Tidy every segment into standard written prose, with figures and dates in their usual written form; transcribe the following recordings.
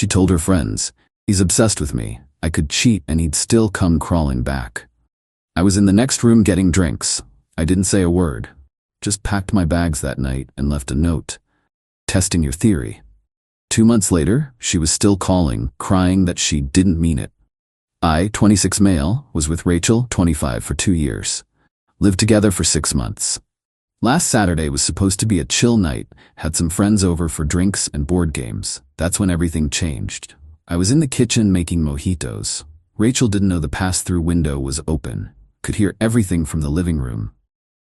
She told her friends, "He's obsessed with me. I could cheat and he'd still come crawling back." I was in the next room getting drinks. I didn't say a word. Just packed my bags that night and left a note. Testing your theory. 2 months later, she was still calling, crying that she didn't mean it. I, 26 male, was with Rachel, 25, for 2 years. Lived together for 6 months. Last Saturday was supposed to be a chill night, had some friends over for drinks and board games. That's when everything changed. I was in the kitchen making mojitos. Rachel didn't know the pass-through window was open. Could hear everything from the living room.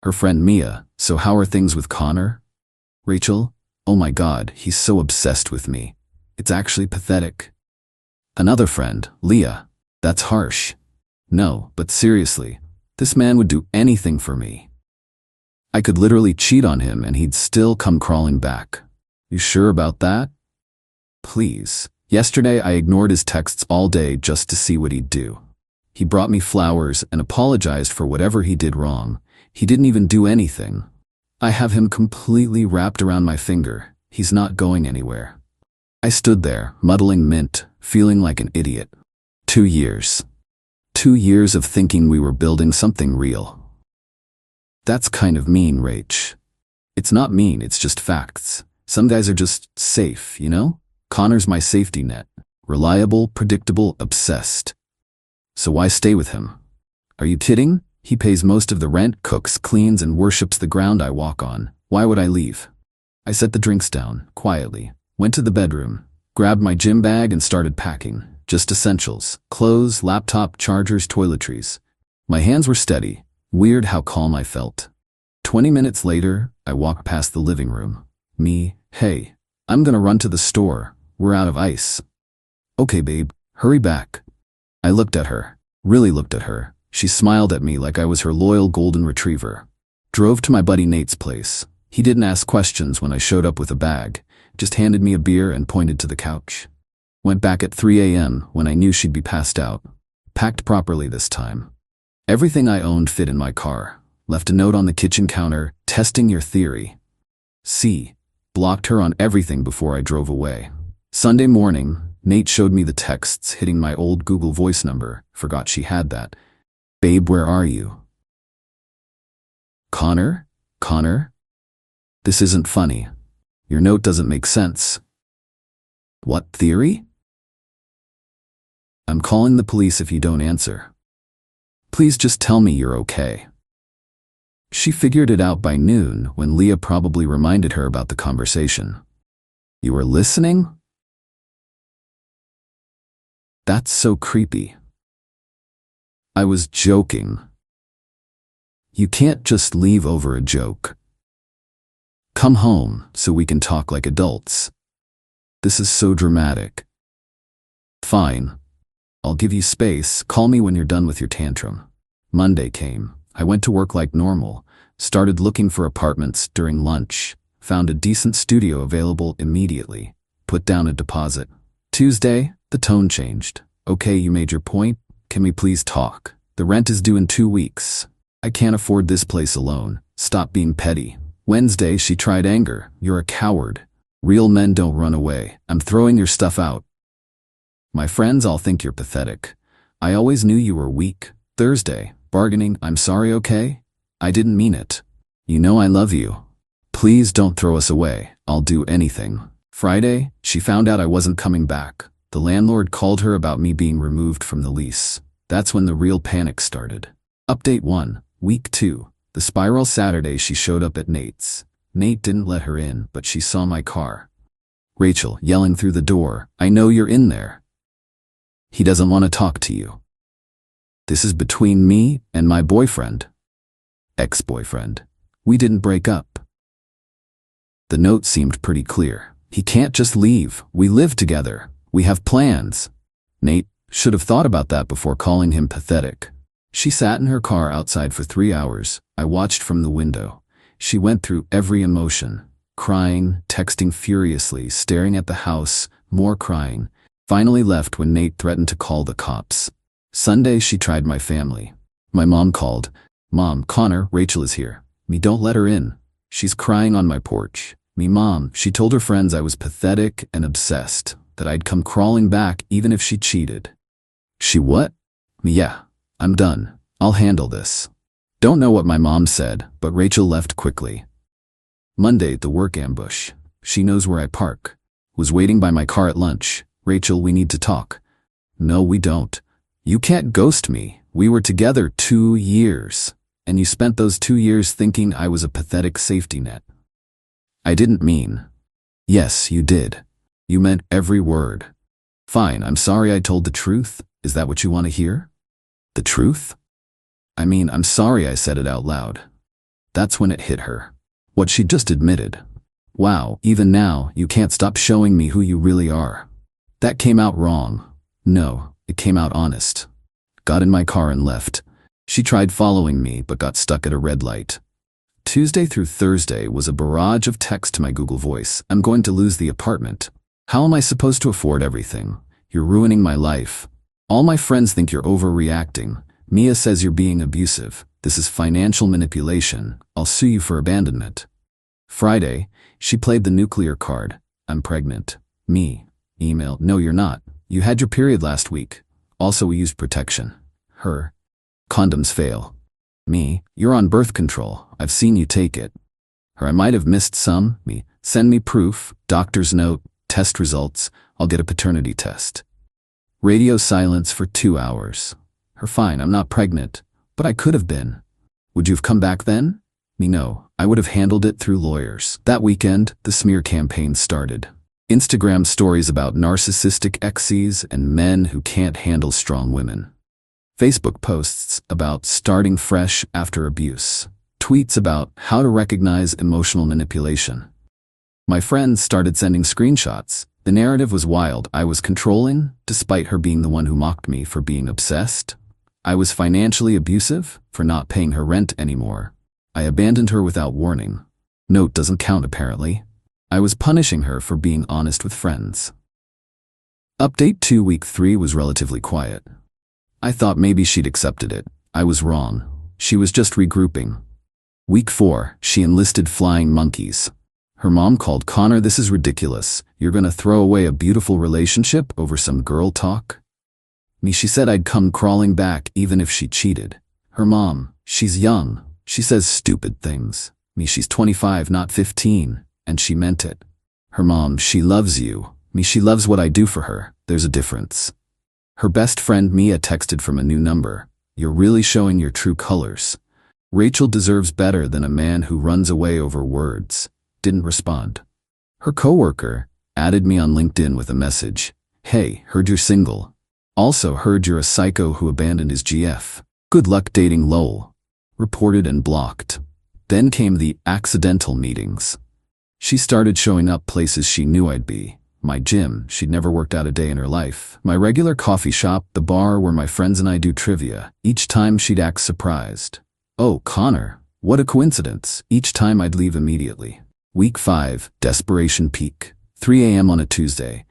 Her friend Mia, "So how are things with Connor?" Rachel, "Oh my God, he's so obsessed with me. It's actually pathetic." Another friend, Leah, "That's harsh." "No, but seriously, this man would do anything for me. I could literally cheat on him and he'd still come crawling back." "You sure about that?" "Please." Yesterday I ignored his texts all day just to see what he'd do. He brought me flowers and apologized for whatever he did wrong. He didn't even do anything. I have him completely wrapped around my finger. He's not going anywhere. I stood there, muddling mint, feeling like an idiot. 2 years. 2 years of thinking we were building something real. That's kind of mean, Rach. It's not mean, it's just facts. Some guys are just safe, you know? Connor's my safety net. Reliable, predictable, obsessed. So why stay with him? Are you kidding? He pays most of the rent, cooks, cleans, and worships the ground I walk on. Why would I leave? I set the drinks down, quietly, went to the bedroom, grabbed my gym bag and started packing. Just essentials: clothes, laptop, chargers, toiletries. My hands were steady. Weird how calm I felt. 20 minutes later, I walked past the living room. Me, "Hey, I'm gonna run to the store. We're out of ice." "Okay, babe, hurry back." I looked at her, really looked at her. She smiled at me like I was her loyal golden retriever. Drove to my buddy Nate's place. He didn't ask questions when I showed up with a bag, just handed me a beer and pointed to the couch. Went back at 3 a.m. when I knew she'd be passed out. Packed properly this time. Everything I owned fit in my car. Left a note on the kitchen counter, "Testing your theory." C. Blocked her on everything before I drove away. Sunday morning, Nate showed me the texts hitting my old Google Voice number. Forgot she had that. "Babe, where are you?" "Connor? Connor? This isn't funny. Your note doesn't make sense." "What theory?" "I'm calling the police if you don't answer. Please just tell me you're okay." She figured it out by noon when Leah probably reminded her about the conversation. "You were listening?" That's so creepy. I was joking. You can't just leave over a joke. Come home so we can talk like adults. This is so dramatic. Fine. I'll give you space. Call me when you're done with your tantrum. Monday came. I went to work like normal. Started looking for apartments during lunch. Found a decent studio available immediately. Put down a deposit. Tuesday, the tone changed. "Okay, you made your point. Can we please talk? The rent is due in 2 weeks. I can't afford this place alone. Stop being petty." Wednesday, she tried anger. "You're a coward. Real men don't run away. I'm throwing your stuff out. My friends all think you're pathetic. I always knew you were weak." Thursday, bargaining. "I'm sorry, okay? I didn't mean it. You know I love you. Please don't throw us away. I'll do anything." Friday, she found out I wasn't coming back. The landlord called her about me being removed from the lease. That's when the real panic started. Update 1, week 2. The spiral. Saturday, she showed up at Nate's. Nate didn't let her in, but she saw my car. Rachel yelling through the door, "I know you're in there. He doesn't want to talk to you. This is between me and my boyfriend." Ex-boyfriend. "We didn't break up." The note seemed pretty clear. "He can't just leave. We live together. We have plans." Nate should have thought about that before calling him pathetic. She sat in her car outside for 3 hours. I watched from the window. She went through every emotion. Crying, texting furiously, staring at the house, more crying. Finally left when Nate threatened to call the cops. Sunday, she tried my family. My mom called. "Mom, Connor, Rachel is here." "Me, don't let her in. She's crying on my porch." "Me, Mom." She told her friends I was pathetic and obsessed. that I'd come crawling back even if she cheated. She what? Yeah, I'm done. I'll handle this. Don't know what my mom said, but Rachel left quickly. Monday, the work ambush. She knows where I park. Was waiting by my car at lunch. Rachel, we need to talk. No, we don't. You can't ghost me. We were together 2 years. And you spent those 2 years thinking I was a pathetic safety net. I didn't mean. Yes, you did. You meant every word. Fine, I'm sorry I told the truth. Is that what you want to hear? The truth? I mean, I'm sorry I said it out loud. That's when it hit her. What she just admitted. Wow, even now, you can't stop showing me who you really are. That came out wrong. No, it came out honest. Got in my car and left. She tried following me, but got stuck at a red light. Tuesday through Thursday was a barrage of text to my Google Voice. I'm going to lose the apartment. How am I supposed to afford everything? You're ruining my life. All my friends think you're overreacting. Mia says you're being abusive. This is financial manipulation. I'll sue you for abandonment. Friday, she played the nuclear card. I'm pregnant. Me. Email. No, you're not. You had your period last week. Also, we used protection. Her. Condoms fail. Me. You're on birth control. I've seen you take it. Her. I might have missed some. Me. Send me proof. Doctor's note. Test results. I'll get a paternity test. Radio silence for 2 hours. Her. Fine, I'm not pregnant. But I could have been. Would you have come back then? Me. No. I would have handled it through lawyers. That weekend, the smear campaign started. Instagram stories about narcissistic exes and men who can't handle strong women. Facebook posts about starting fresh after abuse. Tweets about how to recognize emotional manipulation. My friends started sending screenshots. The narrative was wild. I was controlling, despite her being the one who mocked me for being obsessed. I was financially abusive for not paying her rent anymore. I abandoned her without warning. Note doesn't count apparently. I was punishing her for being honest with friends. Update 2 week 3 was relatively quiet. I thought maybe she'd accepted it. I was wrong. She was just regrouping. Week 4, she enlisted flying monkeys. Her mom called. Connor, this is ridiculous. You're gonna throw away a beautiful relationship over some girl talk? Me, she said I'd come crawling back even if she cheated. Her mom, she's young. She says stupid things. Me, she's 25, not 15, and she meant it. Her mom, she loves you. Me, she loves what I do for her. There's a difference. Her best friend Mia texted from a new number. You're really showing your true colors. Rachel deserves better than a man who runs away over words. Didn't respond. Her coworker added me on LinkedIn with a message. Hey, heard you're single. Also heard you're a psycho who abandoned his GF. Good luck dating lol. Reported and blocked. Then came the accidental meetings. She started showing up places she knew I'd be. My gym, she'd never worked out a day in her life. My regular coffee shop, the bar where my friends and I do trivia. Each time she'd act surprised. Oh, Connor, what a coincidence. Each time I'd leave immediately. Week 5, desperation peak. 3 a.m. on a Tuesday.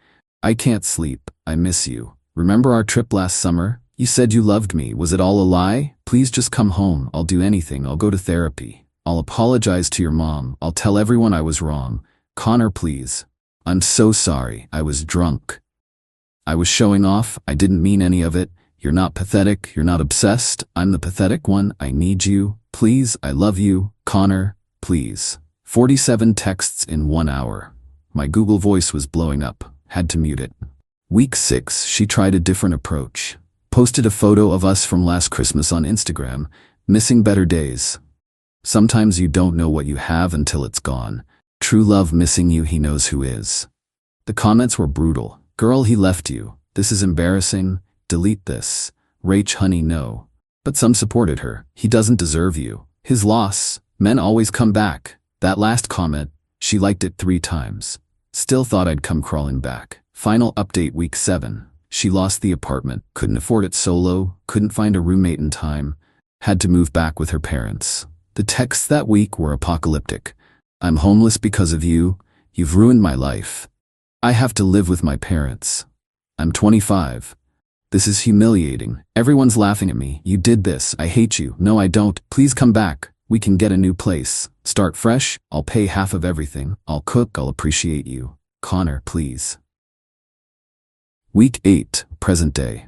I can't sleep. I miss you. Remember our trip last summer? You said you loved me. Was it all a lie? Please just come home. I'll do anything. I'll go to therapy. I'll apologize to your mom. I'll tell everyone I was wrong. Connor, please. I'm so sorry. I was drunk. I was showing off. I didn't mean any of it. You're not pathetic. You're not obsessed. I'm the pathetic one. I need you. Please, I love you. Connor, please. 47 texts in 1 hour. My Google Voice was blowing up. Had to mute it. Week 6, she tried a different approach. Posted a photo of us from last Christmas on Instagram. Missing better days. Sometimes you don't know what you have until it's gone. True love missing you, he knows who is. The comments were brutal. Girl, he left you. This is embarrassing. Delete this. Rach, honey, no. But some supported her. He doesn't deserve you. His loss. Men always come back. That last comment, she liked it 3 times. Still thought I'd come crawling back. Final update week 7. She lost the apartment. Couldn't afford it solo. Couldn't find a roommate in time. Had to move back with her parents. The texts that week were apocalyptic. I'm homeless because of you. You've ruined my life. I have to live with my parents. I'm 25. This is humiliating. Everyone's laughing at me. You did this. I hate you. No, I don't. Please come back. We can get a new place. Start fresh. I'll pay half of everything. I'll cook. I'll appreciate you. Connor, please. Week 8, present day.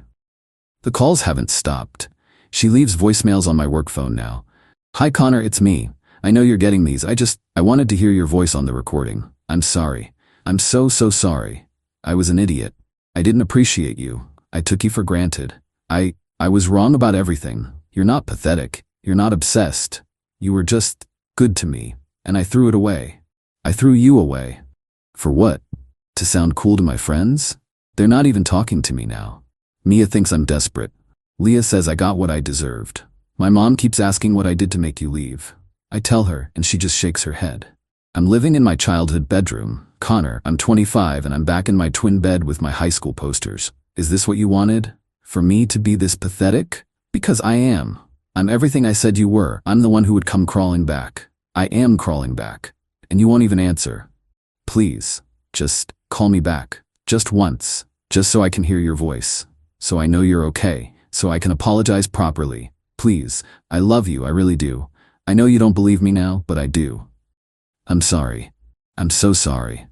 The calls haven't stopped. She leaves voicemails on my work phone now. Hi Connor, it's me. I know you're getting these. I wanted to hear your voice on the recording. I'm sorry. I'm so sorry. I was an idiot. I didn't appreciate you. I took you for granted. I was wrong about everything. You're not pathetic. You're not obsessed. You were just good to me, and I threw it away. I threw you away. For what? To sound cool to my friends? They're not even talking to me now. Mia thinks I'm desperate. Leah says I got what I deserved. My mom keeps asking what I did to make you leave. I tell her, and she just shakes her head. I'm living in my childhood bedroom. Connor, I'm 25 and I'm back in my twin bed with my high school posters. Is this what you wanted? For me to be this pathetic? Because I am. I'm everything I said you were. I'm the one who would come crawling back. I am crawling back. And you won't even answer. Please, just call me back. Just once. Just so I can hear your voice. So I know you're okay. So I can apologize properly. Please, I love you, I really do. I know you don't believe me now, but I do. I'm sorry. I'm so sorry.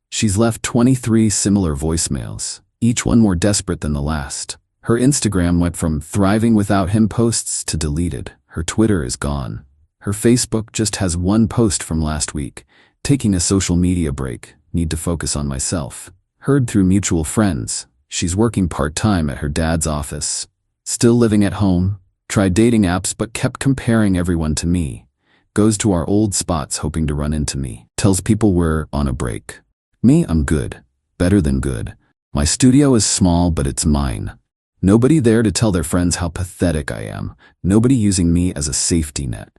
She's left 23 similar voicemails, each one more desperate than the last. Her Instagram went from thriving without him posts to deleted. Her Twitter is gone. Her Facebook just has one post from last week. Taking a social media break. Need to focus on myself. Heard through mutual friends. She's working part-time at her dad's office. Still living at home. Tried dating apps but kept comparing everyone to me. Goes to our old spots hoping to run into me. Tells people we're on a break. Me, I'm good. Better than good. My studio is small but it's mine. Nobody there to tell their friends how pathetic I am. Nobody using me as a safety net.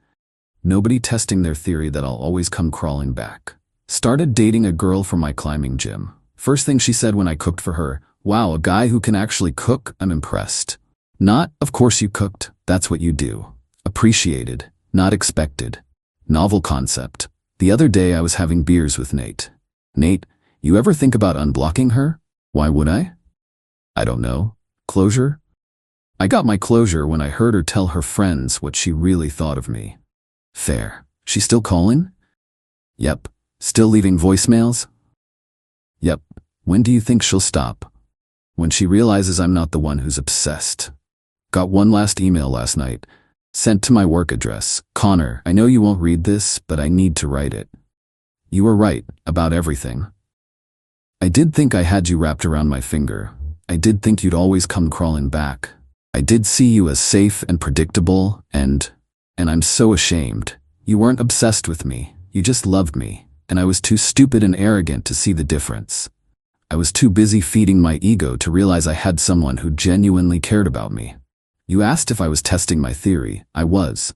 Nobody testing their theory that I'll always come crawling back. Started dating a girl from my climbing gym. First thing she said when I cooked for her, wow, a guy who can actually cook, I'm impressed. Not, of course you cooked, that's what you do. Appreciated, not expected. Novel concept. The other day I was having beers with Nate. Nate, you ever think about unblocking her? Why would I? I don't know. Closure? I got my closure when I heard her tell her friends what she really thought of me. Fair. She still calling? Yep. Still leaving voicemails? Yep. When do you think she'll stop? When she realizes I'm not the one who's obsessed. Got one last email last night. Sent to my work address. Connor, I know you won't read this, but I need to write it. You were right about everything. I did think I had you wrapped around my finger. I did think you'd always come crawling back. I did see you as safe and predictable, and I'm so ashamed. You weren't obsessed with me. You just loved me, and I was too stupid and arrogant to see the difference. I was too busy feeding my ego to realize I had someone who genuinely cared about me. You asked if I was testing my theory. I was.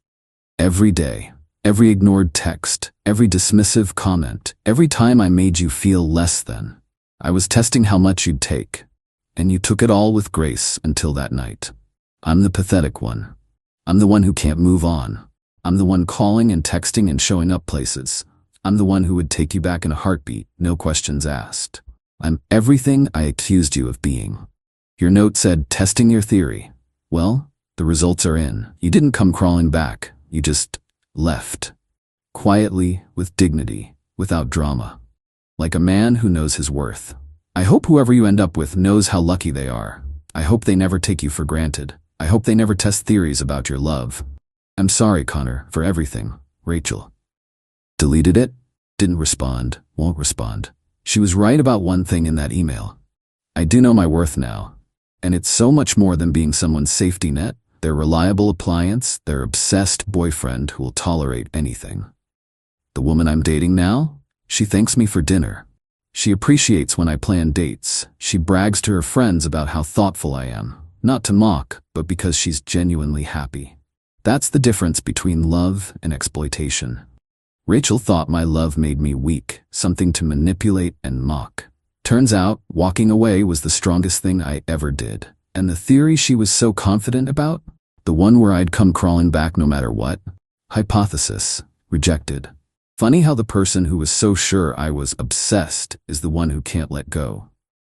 Every day, every ignored text, every dismissive comment, every time I made you feel less than. I was testing how much you'd take. And you took it all with grace until that night. I'm the pathetic one. I'm the one who can't move on. I'm the one calling and texting and showing up places. I'm the one who would take you back in a heartbeat, no questions asked. I'm everything I accused you of being. Your note said, testing your theory. Well, the results are in. You didn't come crawling back. You just left. Quietly, with dignity, without drama. Like a man who knows his worth. I hope whoever you end up with knows how lucky they are. I hope they never take you for granted. I hope they never test theories about your love. I'm sorry, Connor, for everything. Rachel. Deleted it? Didn't respond. Won't respond. She was right about one thing in that email. I do know my worth now. And it's so much more than being someone's safety net, their reliable appliance, their obsessed boyfriend who will tolerate anything. The woman I'm dating now? She thanks me for dinner. She appreciates when I plan dates. She brags to her friends about how thoughtful I am. Not to mock, but because she's genuinely happy. That's the difference between love and exploitation. Rachel thought my love made me weak, something to manipulate and mock. Turns out, walking away was the strongest thing I ever did. And the theory she was so confident about? The one where I'd come crawling back no matter what? Hypothesis. Rejected. Funny how the person who was so sure I was obsessed is the one who can't let go.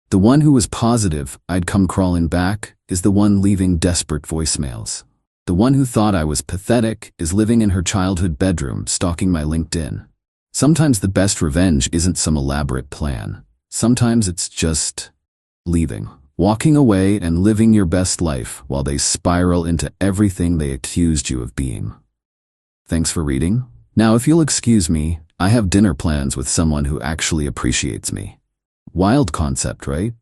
The one who was positive I'd come crawling back is the one leaving desperate voicemails. The one who thought I was pathetic is living in her childhood bedroom stalking my LinkedIn. Sometimes the best revenge isn't some elaborate plan. Sometimes it's just leaving. walking away and living your best life while they spiral into everything they accused you of being. Thanks for reading. Now, if you'll excuse me, I have dinner plans with someone who actually appreciates me. Wild concept, right?